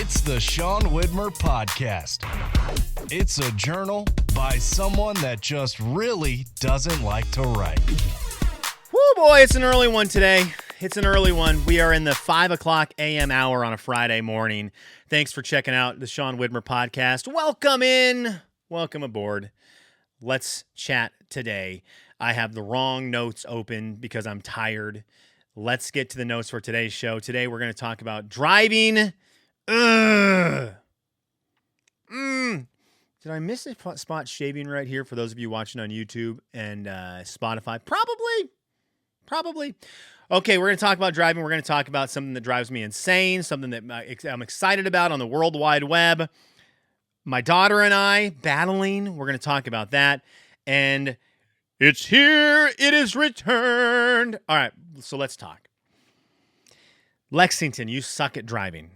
It's the Sean Widmer Podcast. It's a journal by someone that just really doesn't like to write. Woo, boy, it's an early one today. It's an early one. We are in the 5 o'clock a.m. hour on a Friday morning. Thanks for checking out the Sean Widmer Podcast. Welcome in. Welcome aboard. Let's chat today. I have the wrong notes open because I'm tired. Let's get to the notes for today's show. Today we're going to talk about driving. Did I miss a spot shaving right here for those of you watching on YouTube and Spotify? Probably. Okay, we're going to talk about driving. We're going to talk about something that drives me insane, something that I'm excited about on the World Wide Web. My daughter and I battling. We're going to talk about that. And it's here. It is returned. All right, so let's talk. Lexington, you suck at driving.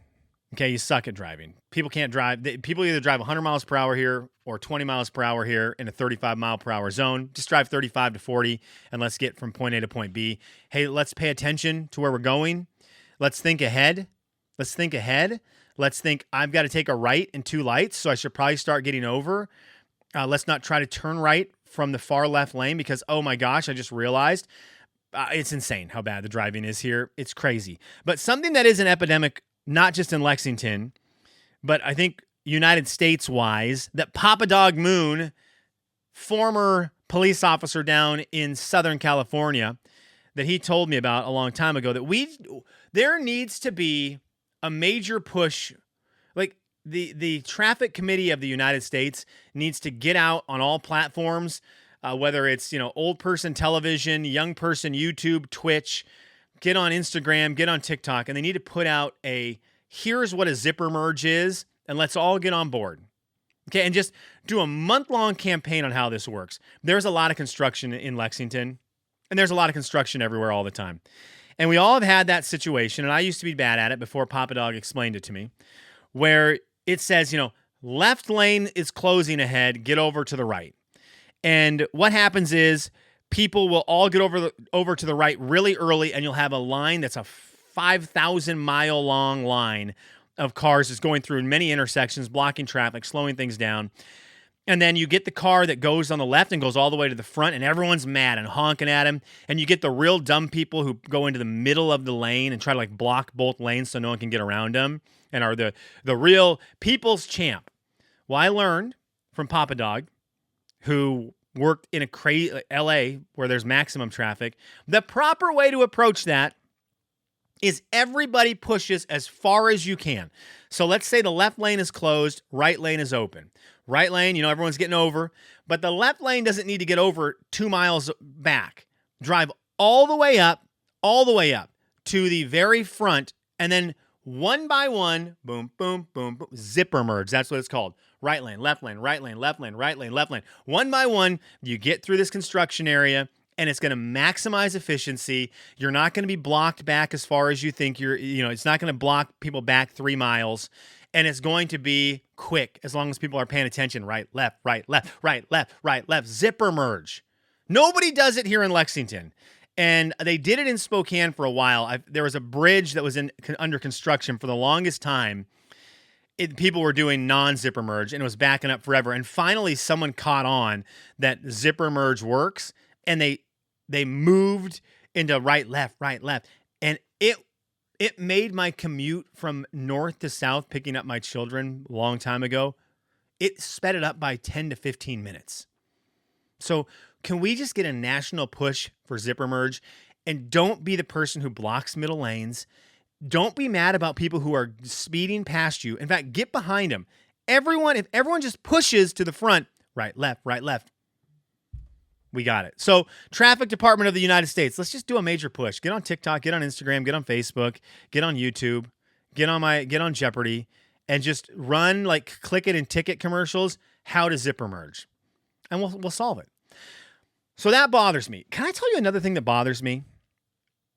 Okay, you suck at driving. People can't drive. People either drive 100 miles per hour here or 20 miles per hour here in a 35 mile per hour zone. Just drive 35 to 40 and let's get from point A to point B. Hey, let's pay attention to where we're going. Let's think ahead. Let's think, I've got to take a right in two lights, so I should probably start getting over. Let's not try to turn right from the far left lane because, oh my gosh, I just realized it's insane how bad the driving is here. It's crazy. But something that is an epidemic, not just in Lexington, but I think United States-wise, that Papa Dog Moon, former police officer down in Southern California, that he told me about a long time ago, that there needs to be a major push. Like the traffic committee of the United States needs to get out on all platforms, whether it's, old person television, young person YouTube, Twitch, get on Instagram, get on TikTok, and they need to put out here's what a zipper merge is, and let's all get on board. Okay, and just do a month-long campaign on how this works. There's a lot of construction in Lexington, and there's a lot of construction everywhere all the time. And we all have had that situation, and I used to be bad at it before Papa Dog explained it to me, where it says, left lane is closing ahead, get over to the right. And what happens is people will all get over to the right really early, and you'll have a line that's a 5,000-mile long line of cars that's going through many intersections, blocking traffic, slowing things down. And then you get the car that goes on the left and goes all the way to the front, and everyone's mad and honking at him. And you get the real dumb people who go into the middle of the lane and try to block both lanes so no one can get around them and are the real people's champ. Well, I learned from Papa Dog, who worked in a crazy LA where there's maximum traffic, the proper way to approach that is everybody pushes as far as you can. So let's say the left lane is closed, right lane is open. Right lane, everyone's getting over, but the left lane doesn't need to get over 2 miles back. Drive all the way up to the very front, and then one by one, boom, boom, boom, boom, zipper merge. That's what it's called. Right lane, left lane, right lane, left lane, right lane, left lane. One by one, you get through this construction area, and it's going to maximize efficiency. You're not going to be blocked back as far as you think it's not going to block people back 3 miles, and it's going to be quick as long as people are paying attention. Right, left, right, left, right, left, right, left, zipper merge. Nobody does it here in Lexington. And they did it in Spokane for a while. There was a bridge that was under construction for the longest time. People were doing non-zipper merge, and it was backing up forever. And finally, someone caught on that zipper merge works, and they moved into right, left, and it made my commute from north to south, picking up my children a long time ago. It sped it up by 10 to 15 minutes. So can we just get a national push for zipper merge? And don't be the person who blocks middle lanes. Don't be mad about people who are speeding past you. In fact, get behind them. If everyone just pushes to the front, right, left, we got it. So, Traffic Department of the United States, let's just do a major push. Get on TikTok, get on Instagram, get on Facebook, get on YouTube, get on Jeopardy, and just run click it and ticket commercials, how to zipper merge. And we'll solve it. So that bothers me. Can I tell you another thing that bothers me?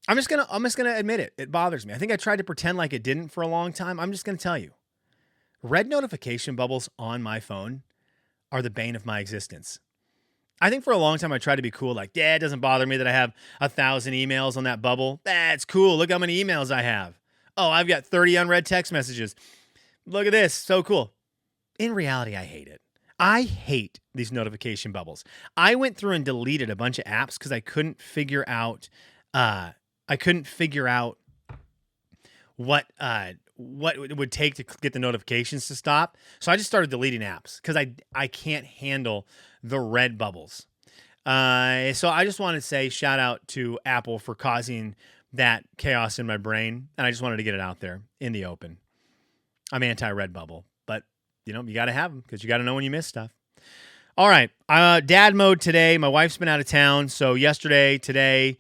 I'm just gonna admit it. It bothers me. I think I tried to pretend like it didn't for a long time. I'm just gonna tell you. Red notification bubbles on my phone are the bane of my existence. I think for a long time I tried to be cool, it doesn't bother me that I have 1,000 emails on that bubble. That's cool. Look how many emails I have. Oh, I've got 30 unread text messages. look at this. So cool. In reality, I hate it. I hate these notification bubbles. I went through and deleted a bunch of apps because I couldn't figure out what it would take to get the notifications to stop. So I just started deleting apps because I can't handle the red bubbles. So I just want to say shout out to Apple for causing that chaos in my brain, and I just wanted to get it out there in the open. I'm anti-red bubble, but you got to have them because you got to know when you miss stuff. All right, dad mode today. My wife's been out of town, so yesterday, today,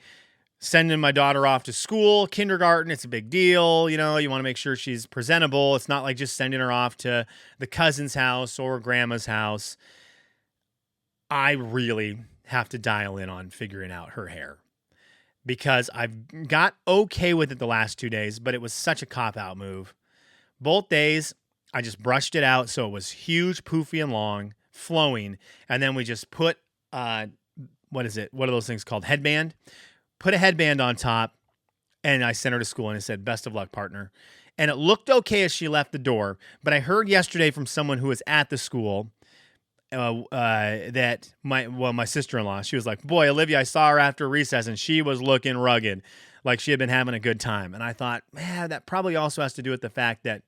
sending my daughter off to school, kindergarten. It's a big deal. You want to make sure she's presentable. It's not like just sending her off to the cousin's house or grandma's house. I really have to dial in on figuring out her hair because I've got okay with it the last 2 days, but it was such a cop-out move. Both days, I just brushed it out so it was huge, poofy, and long, flowing, and then we just put, what are those things called? Headband. Put a headband on top, and I sent her to school, and I said, best of luck, partner. And it looked okay as she left the door, but I heard yesterday from someone who was at the school that my sister-in-law, she was like, boy, Olivia, I saw her after recess, and she was looking rugged, like she had been having a good time. And I thought, man, that probably also has to do with the fact that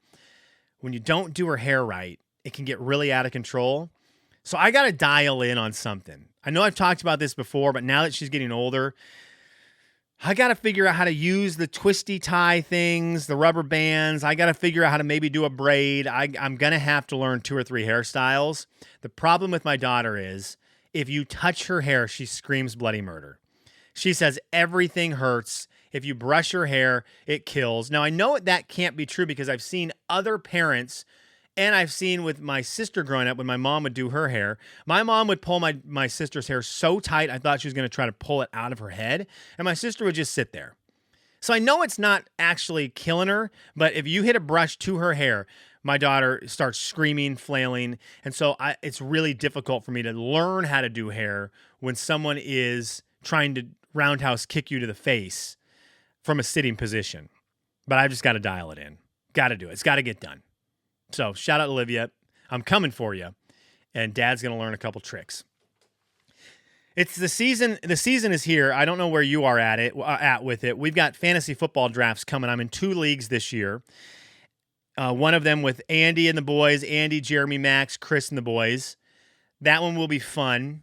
when you don't do her hair right, it can get really out of control. So I got to dial in on something. I know I've talked about this before, but now that she's getting older, I got to figure out how to use the twisty tie things, the rubber bands. I got to figure out how to maybe do a braid. I'm going to have to learn 2 or 3 hairstyles. The problem with my daughter is if you touch her hair, she screams bloody murder. She says everything hurts. If you brush her hair, it kills. Now, I know that can't be true because I've seen other parents, and I've seen with my sister growing up when my mom would do her hair. My mom would pull my sister's hair so tight, I thought she was going to try to pull it out of her head, and my sister would just sit there. So I know it's not actually killing her, but if you hit a brush to her hair, my daughter starts screaming, flailing, and so it's really difficult for me to learn how to do hair when someone is trying to roundhouse kick you to the face from a sitting position. But I've just got to dial it in. Got to do it. It's got to get done. So shout out Olivia. I'm coming for you. And Dad's going to learn a couple tricks. It's the season. The season is here. I don't know where you are at with it. We've got fantasy football drafts coming. I'm in 2 leagues this year. One of them with Andy and the boys. Andy, Jeremy, Max, Chris, and the boys. That one will be fun.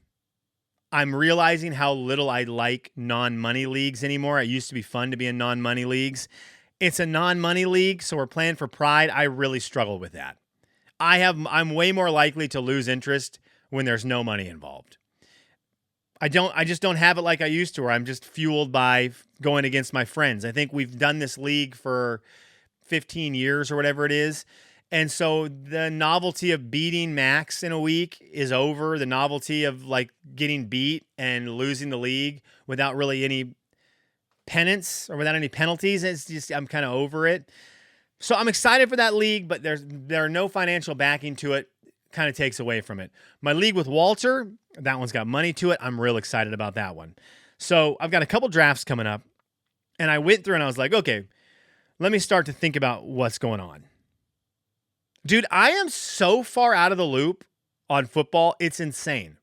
I'm realizing how little I like non-money leagues anymore. It used to be fun to be in non-money leagues. It's a non-money league, so we're playing for pride. I really struggle with that. I'm way more likely to lose interest when there's no money involved. I just don't have it like I used to, where I'm just fueled by going against my friends. I think we've done this league for 15 years or whatever it is. And so the novelty of beating Max in a week is over. The novelty of like getting beat and losing the league without really any penance or without any penalties, it's just, I'm kind of over it. So I'm excited for that league, but there are no financial backing to it. Kind of takes away from it. My league with Walter, that one's got money to it. I'm real excited about that one. So I've got a couple drafts coming up, and I went through and I was like, okay, let me start to think about what's going on. Dude, I am so far out of the loop on football. It's insane.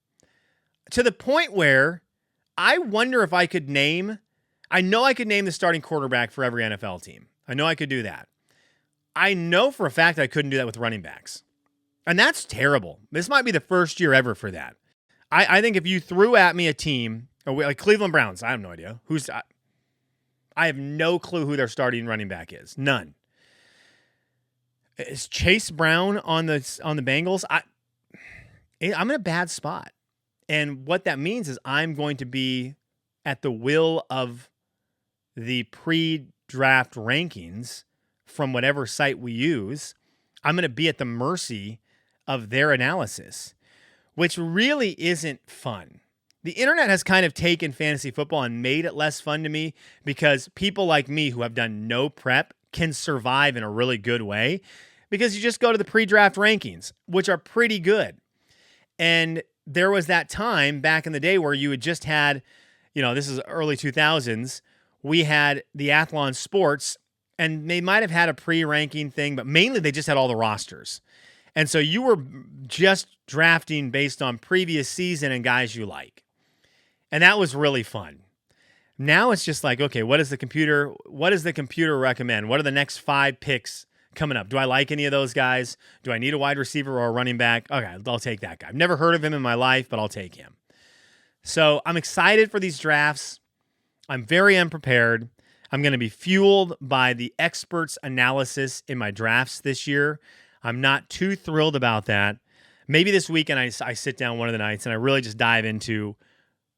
To the point where I wonder if I could name the starting quarterback for every NFL team. I know I could do that. I know for a fact I couldn't do that with running backs. And that's terrible. This might be the first year ever for that. I think if you threw at me a team, like Cleveland Browns, I have no idea. I have no clue who their starting running back is. None. Is Chase Brown on the Bengals? I'm in a bad spot. And what that means is I'm going to be at the will of the pre-draft rankings from whatever site we use. I'm going to be at the mercy of their analysis, which really isn't fun. The internet has kind of taken fantasy football and made it less fun to me because people like me who have done no prep can survive in a really good way because you just go to the pre-draft rankings, which are pretty good. And there was that time back in the day where you had just had, this is early 2000s, we had the Athlon Sports, and they might have had a pre-ranking thing, but mainly they just had all the rosters. And so you were just drafting based on previous season and guys you like. And that was really fun. Now it's just like, okay, what does the computer recommend? What are the next 5 picks coming up? Do I like any of those guys? Do I need a wide receiver or a running back? Okay, I'll take that guy. I've never heard of him in my life, but I'll take him. So I'm excited for these drafts. I'm very unprepared. I'm going to be fueled by the experts' analysis in my drafts this year. I'm not too thrilled about that. Maybe this weekend I sit down one of the nights and I really just dive into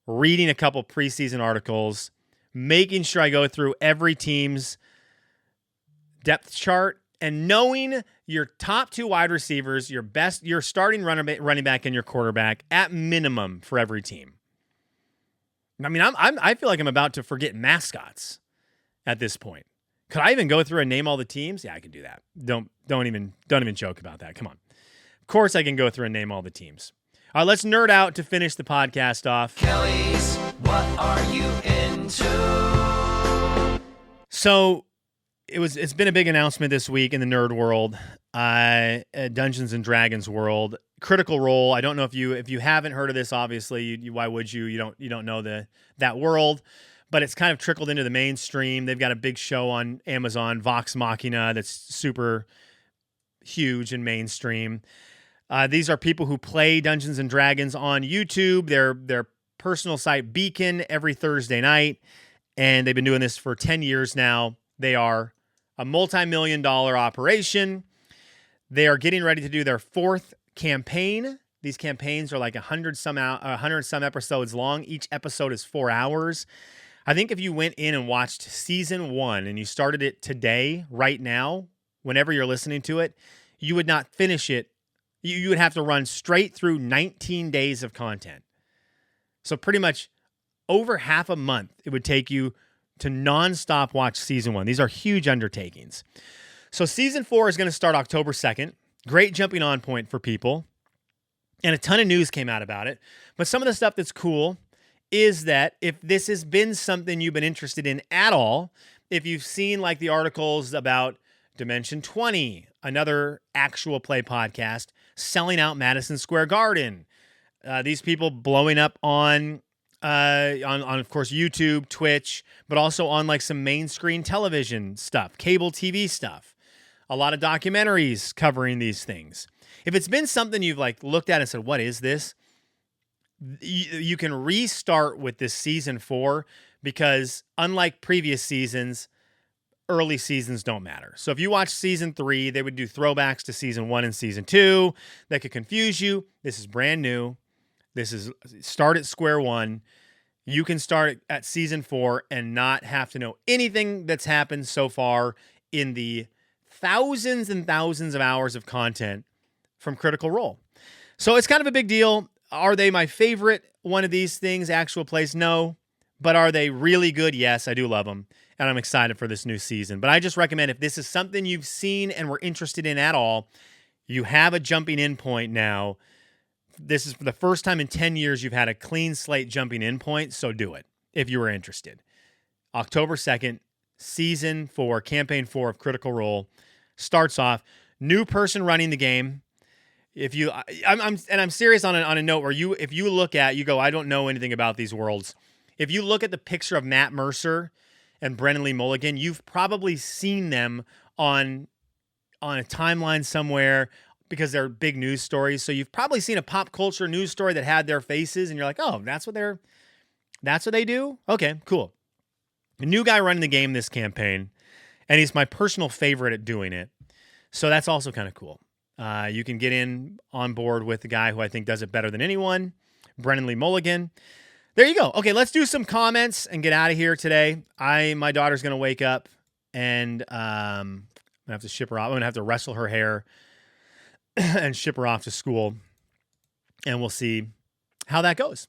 reading a couple preseason articles, making sure I go through every team's depth chart, and knowing your top 2 wide receivers, your starting running back, and your quarterback at minimum for every team. I mean, I feel like I'm about to forget mascots at this point. Could I even go through and name all the teams? Yeah, I can do that. Don't even joke about that. Come on. Of course I can go through and name all the teams. All right, let's nerd out to finish the podcast off. Kelly's, what are you into? So it's been a big announcement this week in the nerd world, Dungeons and Dragons world. Critical Role. I don't know if you haven't heard of this. Obviously, why would you? You don't know that world, but it's kind of trickled into the mainstream. They've got a big show on Amazon, Vox Machina, that's super huge and mainstream. These are people who play Dungeons and Dragons on YouTube. Their personal site Beacon every Thursday night, and they've been doing this for 10 years now. They are a multi-million-dollar operation. They are getting ready to do their 4th campaign. These campaigns are like 100 some episodes long. Each episode is 4 hours. I think if you went in and watched season 1 and you started it today, right now, whenever you're listening to it, you would not finish it. You would have to run straight through 19 days of content. So pretty much over half a month it would take you to nonstop watch season 1. These are huge undertakings. So season 4 is going to start October 2nd. Great jumping on point for people. And a ton of news came out about it. But some of the stuff that's cool is that if this has been something you've been interested in at all, if you've seen like the articles about Dimension 20, another actual play podcast, selling out Madison Square Garden, these people blowing up on of course YouTube, Twitch, but also on like some main screen television stuff, cable TV stuff. A lot of documentaries covering these things. If it's been something you've like looked at and said, what is this? You can restart with this season 4 because unlike previous seasons, early seasons don't matter. So if you watch season 3, they would do throwbacks to season 1 and season 2 that could confuse you. This is brand new. This is start at square one. You can start at season 4 and not have to know anything that's happened so far in the thousands and thousands of hours of content from Critical Role. So it's kind of a big deal. Are they my favorite one of these things, actual plays? No. But are they really good? Yes, I do love them. And I'm excited for this new season. But I just recommend if this is something you've seen and were interested in at all, you have a jumping in point now. This is for the first time in 10 years you've had a clean slate jumping in point, so do it if you were interested. October 2nd, season 4, campaign 4 of Critical Role starts off. New person running the game. I'm serious on a note where if you look at, you go, I don't know anything about these worlds. If you look at the picture of Matt Mercer and Brennan Lee Mulligan, you've probably seen them on a timeline somewhere because they're big news stories. So you've probably seen a pop culture news story that had their faces, and you're like, oh, that's what they do? Okay, cool. A new guy running the game this campaign, and he's my personal favorite at doing it. So that's also kind of cool. You can get on board with the guy who I think does it better than anyone, Brennan Lee Mulligan. There you go. Okay, let's do some comments and get out of here today. My daughter's going to wake up, and I'm going to have to ship her off. I'm going to have to wrestle her hair and ship her off to school, and we'll see how that goes.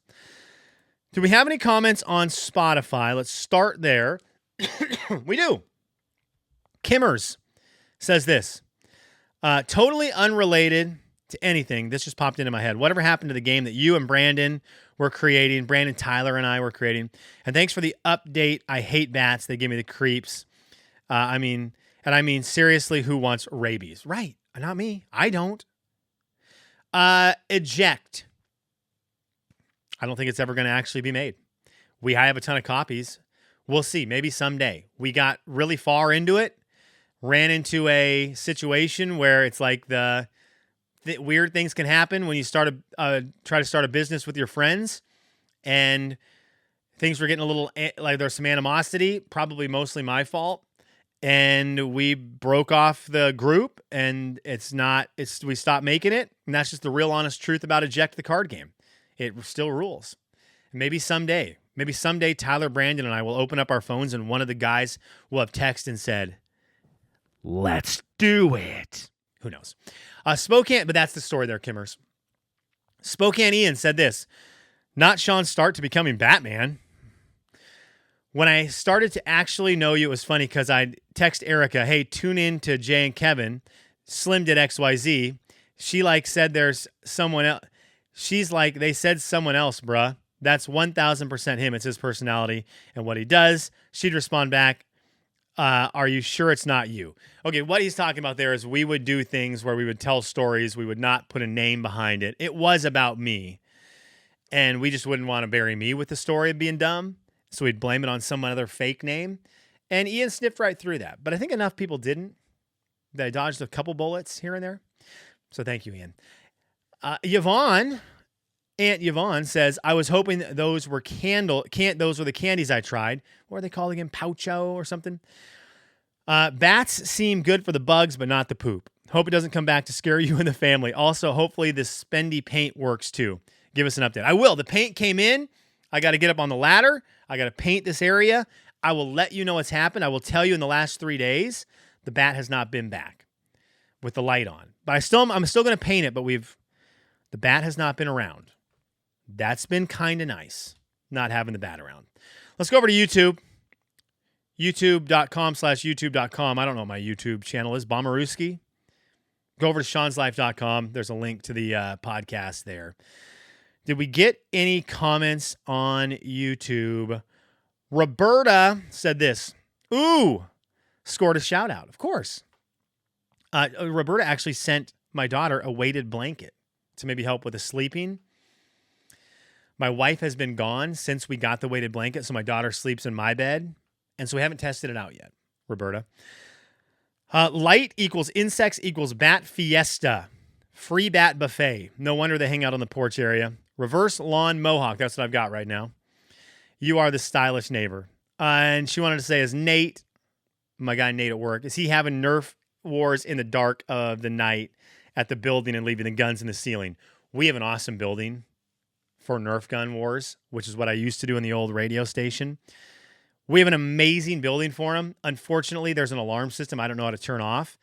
Do we have any comments on Spotify? Let's start there. We do. Kimmers says this. Totally unrelated to anything. This just popped into my head. Whatever happened to the game that you and Brandon were creating, Brandon Tyler and I were creating. And thanks for the update. I hate bats. They give me the creeps. I mean, And I mean, seriously, who wants rabies? Right. Not me. I don't. Eject. I don't think it's ever going to actually be made. I have a ton of copies. We'll see. Maybe someday. We got really far into it, ran into a situation where it's like the weird things can happen when you try to start a business with your friends, and things were getting a little like there's some animosity, probably mostly my fault. And we broke off the group, and we stopped making it. And that's just the real honest truth about Eject the card game. It still rules. Maybe someday Tyler Brandon and I will open up our phones and one of the guys will have texted and said, let's do it. Who knows? Spokane, but that's the story there, Kimmers. Spokane Ian said this, not Sean's start to becoming Batman. When I started to actually know you, it was funny because I'd text Erica, hey, tune in to Jay and Kevin. Slim did XYZ. She said there's someone else. She's like, they said someone else, bruh. That's 1,000% him. It's his personality and what he does. She'd respond back, are you sure it's not you? Okay, what he's talking about there is we would do things where we would tell stories. We would not put a name behind it. It was about me. And we just wouldn't want to bury me with the story of being dumb. So we'd blame it on some other fake name. And Ian sniffed right through that. But I think enough people didn't. That I dodged a couple bullets here and there. So thank you, Ian. Aunt Yvonne says, I was hoping those were those were the candies I tried. What are they called again? Poucho or something? Bats seem good for the bugs, but not the poop. Hope it doesn't come back to scare you and the family. Also, hopefully the spendy paint works too. Give us an update. I will. The paint came in. I got to get up on the ladder. I got to paint this area. I will let you know what's happened. I will tell you in the last 3 days, the bat has not been back with the light on. But I'm still going to paint it, but the bat has not been around. That's been kind of nice, not having the bat around. Let's go over to YouTube. YouTube.com/YouTube.com. I don't know what my YouTube channel is. Bommarooski. Go over to Sean'sLife.com. There's a link to the podcast there. Did we get any comments on YouTube? Roberta said this. Ooh, scored a shout out. Of course. Roberta actually sent my daughter a weighted blanket to maybe help with the sleeping. My wife has been gone since we got the weighted blanket, so my daughter sleeps in my bed, and so we haven't tested it out yet, Roberta. Light equals insects equals bat fiesta. Free bat buffet. No wonder they hang out on the porch area. Reverse lawn mohawk. That's what I've got right now. You are the stylish neighbor. And she wanted to say, is Nate, my guy Nate at work, is he having Nerf wars in the dark of the night at the building and leaving the guns in the ceiling? We have an awesome building for Nerf gun wars, which is what I used to do in the old radio station. We have an amazing building for him. Unfortunately, there's an alarm system I don't know how to turn off.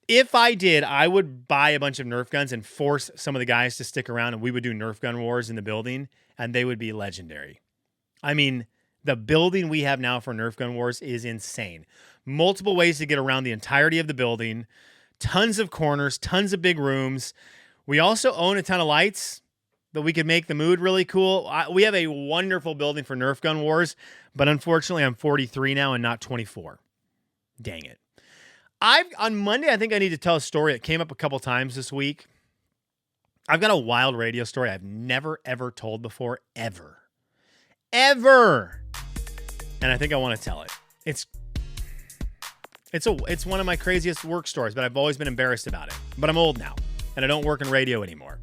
If I did, I would buy a bunch of Nerf guns and force some of the guys to stick around, and we would do Nerf gun wars in the building, and they would be legendary. I mean, the building we have now for Nerf gun wars is insane. Multiple ways to get around the entirety of the building, tons of corners, tons of big rooms. We also own a ton of lights that we could make the mood really cool. We have a wonderful building for Nerf gun wars, but unfortunately I'm 43 now and not 24. Dang it. On Monday, I think I need to tell a story that came up a couple times this week. I've got a wild radio story I've never, ever told before, ever. And I think I want to tell it. It's one of my craziest work stories, but I've always been embarrassed about it. But I'm old now, and I don't work in radio anymore.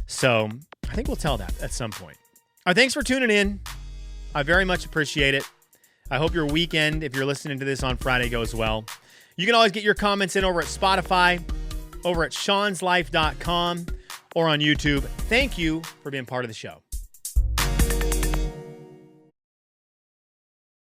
So I think we'll tell that at some point. All right, thanks for tuning in. I very much appreciate it. I hope your weekend, if you're listening to this on Friday, goes well. You can always get your comments in over at Spotify, over at Sean'sLife.com, or on YouTube. Thank you for being part of the show.